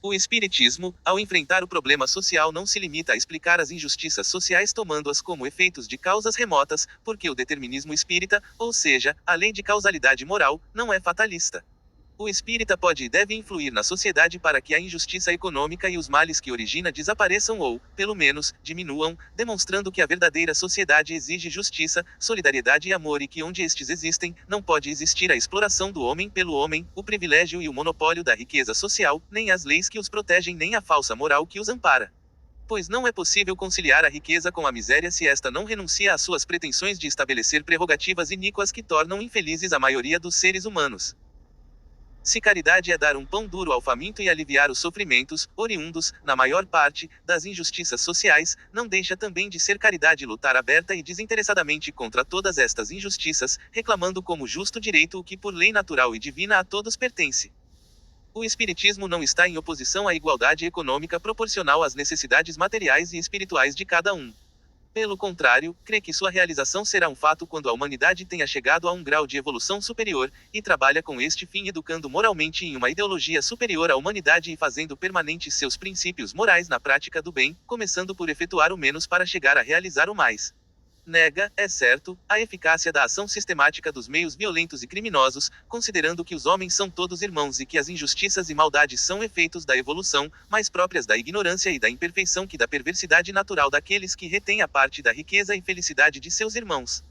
O espiritismo, ao enfrentar o problema social, não se limita a explicar as injustiças sociais tomando-as como efeitos de causas remotas, porque o determinismo espírita, ou seja, a lei de causalidade moral, não é fatalista. O espírita pode e deve influir na sociedade para que a injustiça econômica e os males que origina desapareçam ou, pelo menos, diminuam, demonstrando que a verdadeira sociedade exige justiça, solidariedade e amor e que onde estes existem, não pode existir a exploração do homem pelo homem, o privilégio e o monopólio da riqueza social, nem as leis que os protegem nem a falsa moral que os ampara. Pois não é possível conciliar a riqueza com a miséria se esta não renuncia às suas pretensões de estabelecer prerrogativas iníquas que tornam infelizes a maioria dos seres humanos. Se caridade é dar um pão duro ao faminto e aliviar os sofrimentos, oriundos, na maior parte, das injustiças sociais, não deixa também de ser caridade lutar aberta e desinteressadamente contra todas estas injustiças, reclamando como justo direito o que por lei natural e divina a todos pertence. O espiritismo não está em oposição à igualdade econômica proporcional às necessidades materiais e espirituais de cada um. Pelo contrário, crê que sua realização será um fato quando a humanidade tenha chegado a um grau de evolução superior, e trabalha com este fim educando moralmente em uma ideologia superior à humanidade e fazendo permanentes seus princípios morais na prática do bem, começando por efetuar o menos para chegar a realizar o mais. Nega, é certo, a eficácia da ação sistemática dos meios violentos e criminosos, considerando que os homens são todos irmãos e que as injustiças e maldades são efeitos da evolução, mais próprias da ignorância e da imperfeição que da perversidade natural daqueles que retêm a parte da riqueza e felicidade de seus irmãos.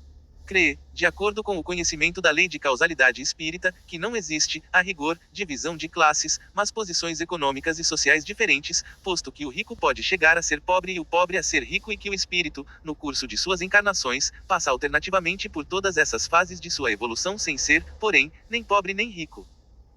Crê, de acordo com o conhecimento da lei de causalidade espírita, que não existe, a rigor, divisão de classes, mas posições econômicas e sociais diferentes, posto que o rico pode chegar a ser pobre e o pobre a ser rico e que o espírito, no curso de suas encarnações, passa alternativamente por todas essas fases de sua evolução sem ser, porém, nem pobre nem rico.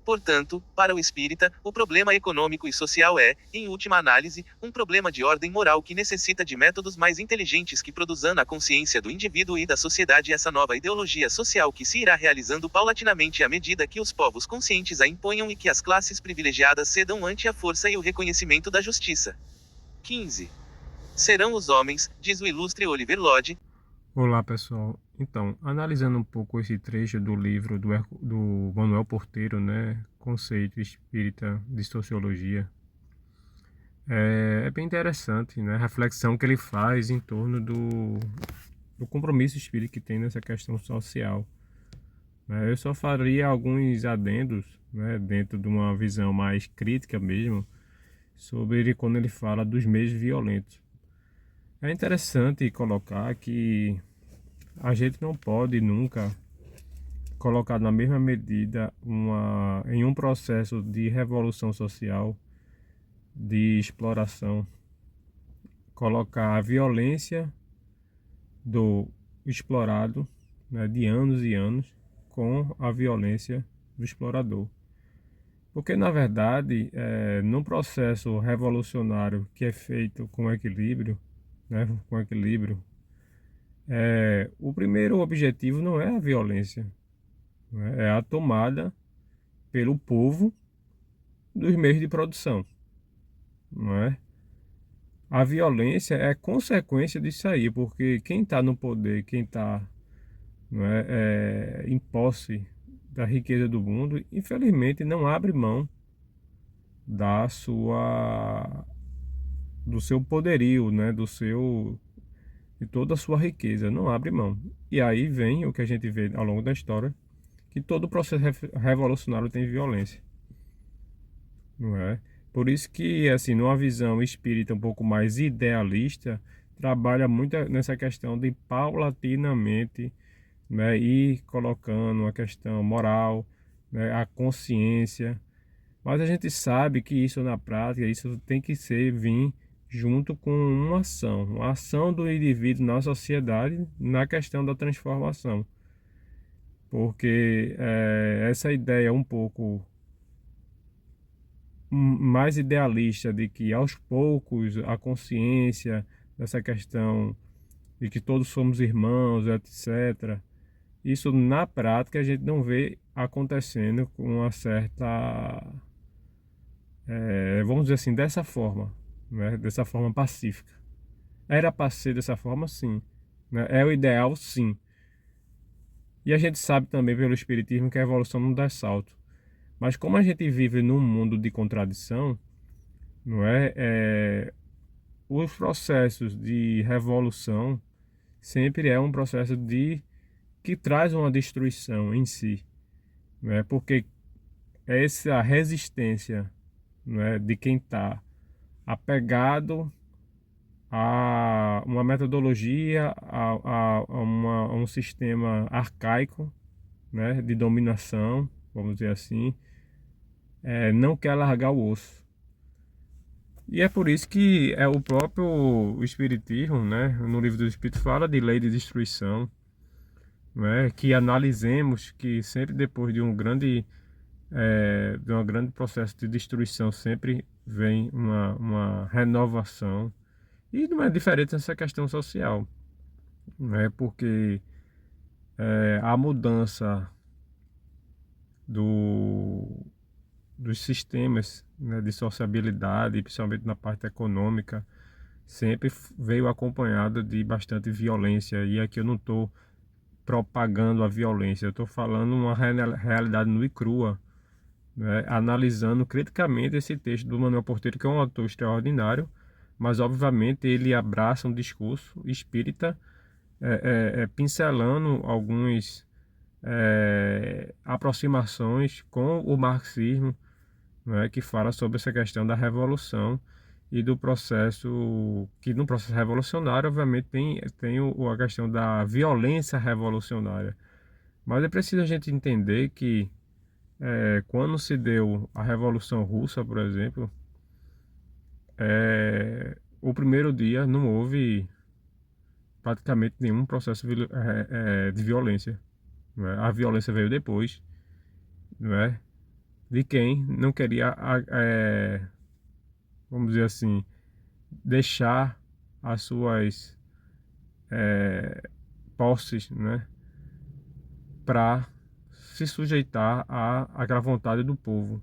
Portanto, para o espírita, o problema econômico e social é, em última análise, um problema de ordem moral que necessita de métodos mais inteligentes que produzam na consciência do indivíduo e da sociedade essa nova ideologia social que se irá realizando paulatinamente à medida que os povos conscientes a imponham e que as classes privilegiadas cedam ante a força e o reconhecimento da justiça. 15. Serão os homens, diz o ilustre Oliver Lodge. Olá pessoal, então, analisando um pouco esse trecho do livro do Manuel Porteiro, né, Conceito Espírita de Sociologia, é bem interessante, né, a reflexão que ele faz em torno do compromisso espírita que tem nessa questão social, né. Eu só faria alguns adendos, né, dentro de uma visão mais crítica mesmo, sobre quando ele fala dos meios violentos. É interessante colocar que a gente não pode nunca colocar na mesma medida em um processo de revolução social, de exploração, colocar a violência do explorado, né, de anos e anos, com a violência do explorador. Porque, na verdade, num processo revolucionário que é feito com equilíbrio, né, o primeiro objetivo não é a violência, né, é a tomada pelo povo dos meios de produção, não é? A violência é consequência disso aí, porque quem está no poder, quem está, não em posse da riqueza do mundo, infelizmente não abre mão do seu poderio, né? De toda a sua riqueza, não abre mão. E aí vem o que a gente vê ao longo da história, que todo processo revolucionário tem violência, não é? Por isso que, assim, numa visão espírita um pouco mais idealista, trabalha muito nessa questão de paulatinamente, né, ir colocando a questão moral, né, a consciência. Mas a gente sabe que isso na prática, isso tem que vir junto com uma ação do indivíduo na sociedade na questão da transformação. Porque essa ideia um pouco mais idealista de que aos poucos a consciência dessa questão de que todos somos irmãos, etc. Isso na prática a gente não vê acontecendo com uma certa, vamos dizer assim, dessa forma, né? Dessa forma pacífica. Era para ser dessa forma, sim, né? É o ideal, sim. E a gente sabe também pelo Espiritismo que a evolução não dá salto. Mas como a gente vive num mundo de contradição, não é? Os processos de revolução sempre é um processo que traz uma destruição em si, não é? Porque essa resistência, não é, de quem está apegado a uma metodologia, a um sistema arcaico, né, de dominação, vamos dizer assim, não quer largar o osso. E é por isso que o próprio Espiritismo, né, no livro do Espírito fala de lei de destruição, né, que analisemos que sempre depois de um grande processo de destruição sempre vem uma renovação. E não é diferente nessa questão social, né, porque a mudança do, dos sistemas, né, de sociabilidade, principalmente na parte econômica, sempre veio acompanhada de bastante violência. E aqui eu não estou propagando a violência, eu estou falando uma realidade nua e crua, né, analisando criticamente esse texto do Manuel Porteiro, que é um autor extraordinário, mas obviamente ele abraça um discurso espírita, pincelando algumas aproximações com o marxismo, né, que fala sobre essa questão da revolução e do processo, que no processo revolucionário, obviamente, tem a questão da violência revolucionária. Mas é preciso a gente entender que quando se deu a Revolução Russa, por exemplo, o primeiro dia não houve praticamente nenhum processo de violência. Não é? A violência veio depois, não é? De quem não queria, vamos dizer assim, deixar as suas posses, né, para se sujeitar àquela vontade do povo,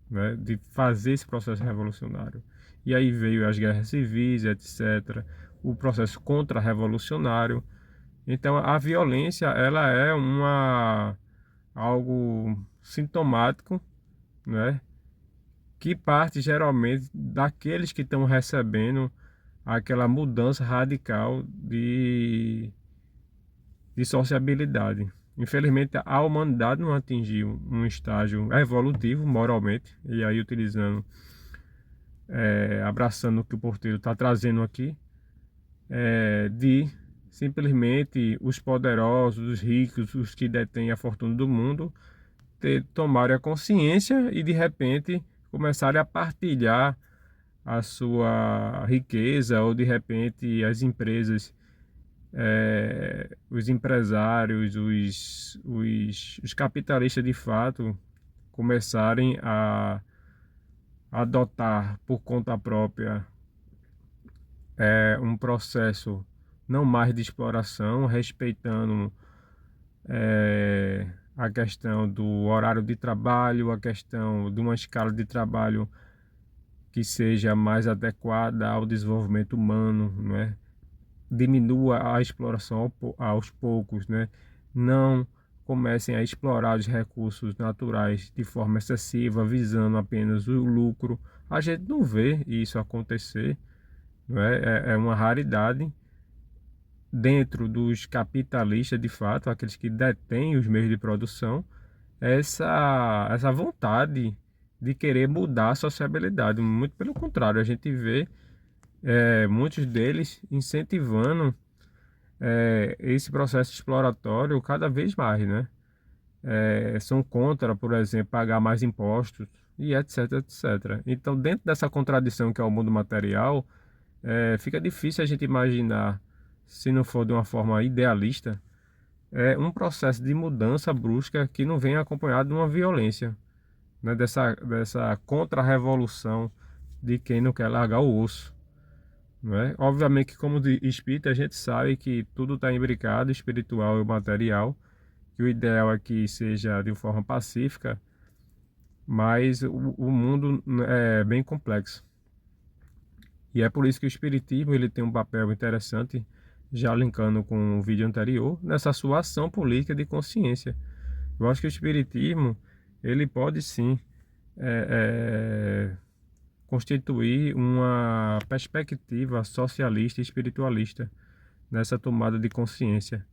né, de fazer esse processo revolucionário. E aí veio as guerras civis, etc., o processo contra-revolucionário. Então a violência ela é algo sintomático, né, que parte geralmente daqueles que estão recebendo aquela mudança radical de sociabilidade. Infelizmente, a humanidade não atingiu um estágio evolutivo moralmente, e aí utilizando, abraçando o que o Porteiro está trazendo aqui, de simplesmente os poderosos, os ricos, os que detêm a fortuna do mundo, tomarem a consciência e de repente começarem a partilhar a sua riqueza, ou de repente as empresas, os empresários, os capitalistas de fato começarem a adotar por conta própria um processo não mais de exploração, respeitando a questão do horário de trabalho, a questão de uma escala de trabalho que seja mais adequada ao desenvolvimento humano, não é? Diminua a exploração aos poucos, né? Não comecem a explorar os recursos naturais de forma excessiva, visando apenas o lucro. A gente não vê isso acontecer, não é? É uma raridade dentro dos capitalistas, de fato, aqueles que detêm os meios de produção, essa vontade de querer mudar a sociabilidade. Muito pelo contrário, a gente vê muitos deles incentivando esse processo exploratório cada vez mais, né? São contra, por exemplo, pagar mais impostos e etc, etc. Então, dentro dessa contradição que é o mundo material, fica difícil a gente imaginar, se não for de uma forma idealista, um processo de mudança brusca que não venha acompanhado de uma violência, né? Dessa contra-revolução de quem não quer largar o osso. Não é? Obviamente que como de espírita a gente sabe que tudo está imbricado, espiritual e material, que o ideal é que seja de forma pacífica, mas o mundo é bem complexo. E é por isso que o espiritismo ele tem um papel interessante, já linkando com o vídeo anterior, nessa sua ação política de consciência. Eu acho que o espiritismo ele pode sim é, constituir uma perspectiva socialista e espiritualista nessa tomada de consciência,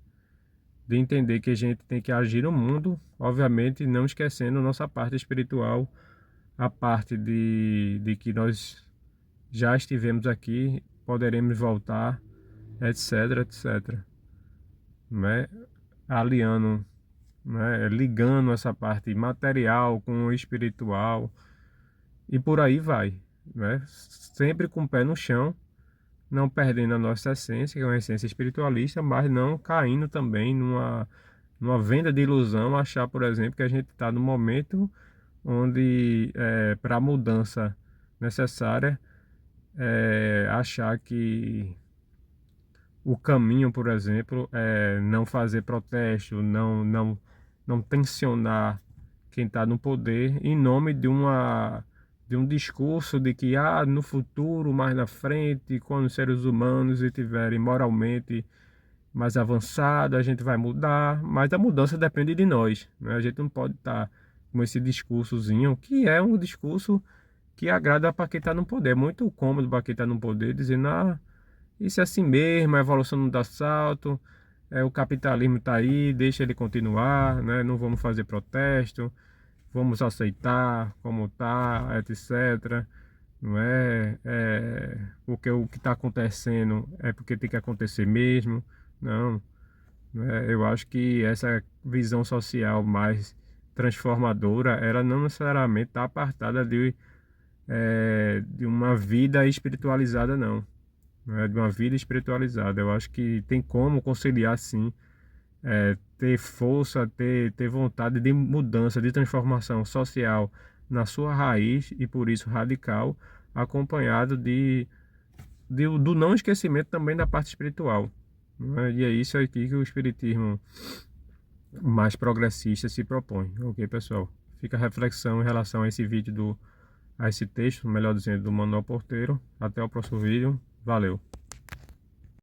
de entender que a gente tem que agir no mundo, obviamente não esquecendo nossa parte espiritual, a parte de que nós já estivemos aqui, poderemos voltar, etc, etc, né? Aliando, né? Ligando essa parte material com o espiritual e por aí vai, né? Sempre com o pé no chão, não perdendo a nossa essência, que é uma essência espiritualista, mas não caindo também numa venda de ilusão, achar, por exemplo, que a gente está no momento onde, para a mudança necessária, achar que o caminho, por exemplo, é não fazer protesto, não tensionar quem está no poder em nome de um discurso de que no futuro, mais na frente, quando os seres humanos estiverem moralmente mais avançados, a gente vai mudar, mas a mudança depende de nós, né? A gente não pode estar com esse discursozinho, que é um discurso que agrada para quem está no poder. É muito cômodo para quem está no poder, dizendo, isso é assim mesmo, a evolução não dá salto, o capitalismo está aí, deixa ele continuar, né? Não vamos fazer protesto, vamos aceitar como está, etc. Não porque o que está acontecendo é porque tem que acontecer mesmo. Não, eu acho que essa visão social mais transformadora, ela não necessariamente está apartada de uma vida espiritualizada, não. Não é de uma vida espiritualizada. Eu acho que tem como conciliar, sim, ter força, ter vontade de mudança, de transformação social na sua raiz e por isso radical, acompanhado do não esquecimento também da parte espiritual, não é? E é isso aqui que o espiritismo mais progressista se propõe, ok, pessoal? Fica a reflexão em relação a esse vídeo a esse texto, melhor dizendo, do Manuel Porteiro. Até o próximo vídeo. Valeu!